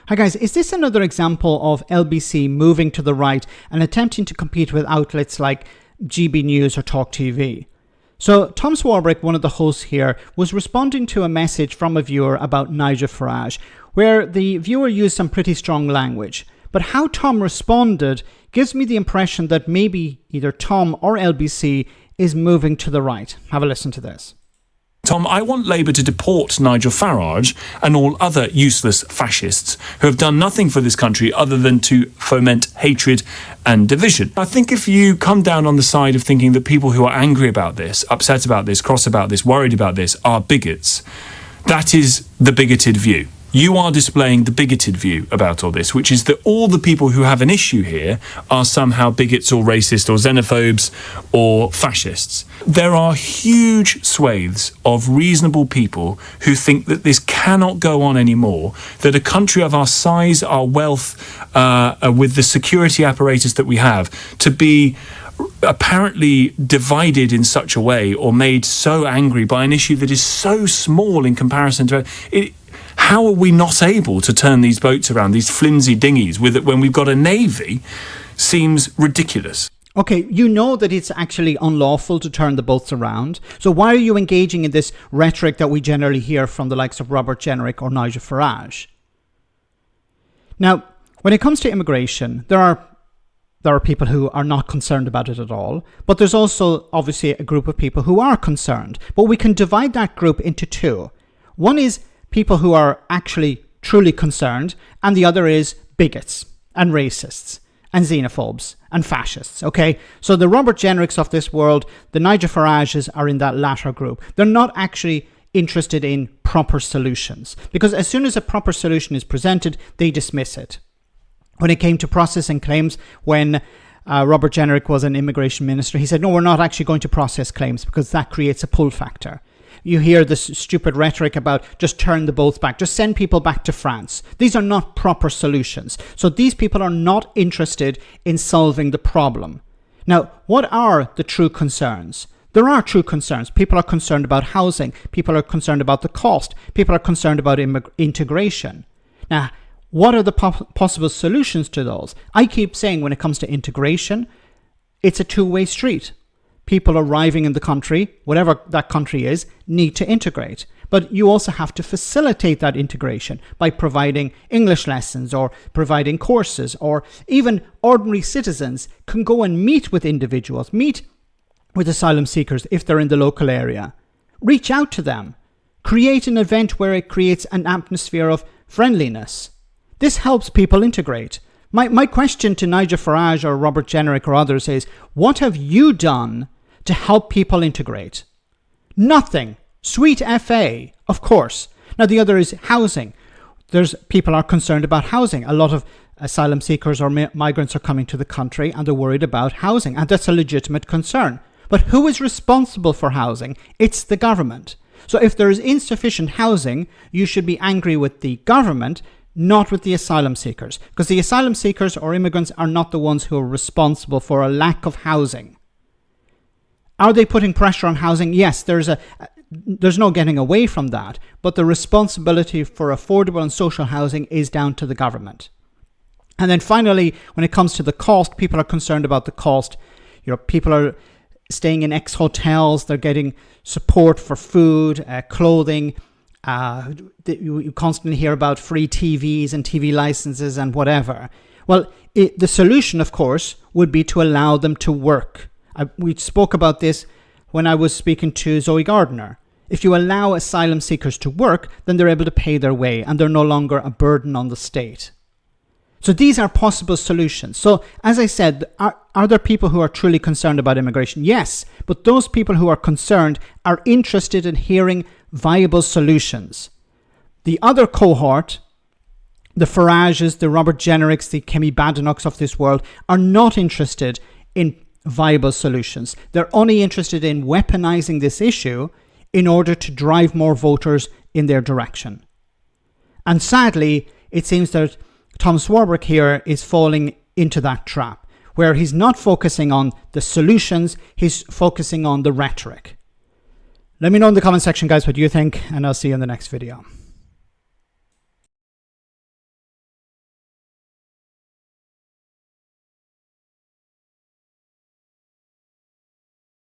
Hi guys, is this another example of LBC moving to the right and attempting to compete with outlets like GB News or Talk TV? So Tom Swarbrick, one of the hosts here, was responding to a message from a viewer about Nigel Farage, where the viewer used some pretty strong language. But how Tom responded gives me the impression that maybe either Tom or LBC is moving to the right. Have a listen to this. Tom, I want Labour to deport Nigel Farage and all other useless fascists who have done nothing for this country other than to foment hatred and division. I think if you come down on the side of thinking that people who are angry about this, upset about this, cross about this, worried about this are bigots, that is the bigoted view. You are displaying the bigoted view about all this, which is that all the people who have an issue here are somehow bigots or racist or xenophobes or fascists. There are huge swathes of reasonable people who think that this cannot go on anymore, that a country of our size, our wealth, with the security apparatus that we have, to be apparently divided in such a way or made so angry by an issue that is so small in comparison to it. How are we not able to turn these boats around, these flimsy dinghies, with it when we've got a navy, seems ridiculous. Okay, you know that it's actually unlawful to turn the boats around. So why are you engaging in this rhetoric that we generally hear from the likes of Robert Jenrick or Nigel Farage? Now, when it comes to immigration, there are people who are not concerned about it at all. But there's also obviously a group of people who are concerned. But we can divide that group into two. One is people who are actually truly concerned, and the other is bigots and racists and xenophobes and fascists, okay? So the Robert Jenricks of this world, the Nigel Farages are in that latter group. They're not actually interested in proper solutions, because as soon as a proper solution is presented, they dismiss it. When it came to processing claims, when Robert Jenrick was an immigration minister, he said, no, we're not actually going to process claims because that creates a pull factor. You hear this stupid rhetoric about just turn the boats back, just send people back to France. These are not proper solutions. So these people are not interested in solving the problem. Now, what are the true concerns? There are true concerns. People are concerned about housing. People are concerned about the cost. People are concerned about integration. Now, what are the possible solutions to those? I keep saying when it comes to integration, it's a two-way street. People arriving in the country, whatever that country is, need to integrate. But you also have to facilitate that integration by providing English lessons or providing courses, or even ordinary citizens can go and meet with individuals, meet with asylum seekers if they're in the local area. Reach out to them. Create an event where it creates an atmosphere of friendliness. This helps people integrate. My question to Nigel Farage or Robert Jenrick or others is, what have you done to help people integrate? Nothing. Sweet FA, of course. Now the other is housing. People are concerned about housing. A lot of asylum seekers or migrants are coming to the country and they're worried about housing, and that's a legitimate concern. But who is responsible for housing? It's the government. So if there is insufficient housing, you should be angry with the government, not with the asylum seekers, because the asylum seekers or immigrants are not the ones who are responsible for a lack of housing. Are they putting pressure on housing? Yes, there's no getting away from that, but the responsibility for affordable and social housing is down to the government. And then finally, when it comes to the cost, people are concerned about the cost. People are staying in ex-hotels, they're getting support for food, clothing. You constantly hear about free TVs and TV licenses and whatever. Well, the solution, of course, would be to allow them to work. We spoke about this when I was speaking to Zoe Gardner. If you allow asylum seekers to work, then they're able to pay their way and they're no longer a burden on the state. So these are possible solutions. So as I said, are there people who are truly concerned about immigration? Yes, but those people who are concerned are interested in hearing viable solutions. The other cohort, the Farages, the Robert Jenricks, the Kemi Badenocks of this world, are not interested in viable solutions. They're only interested in weaponizing this issue in order to drive more voters in their direction. And sadly, it seems that Tom Swarbrick here is falling into that trap, where he's not focusing on the solutions, he's focusing on the rhetoric. Let me know in the comment section, guys, what you think, and I'll see you in the next video.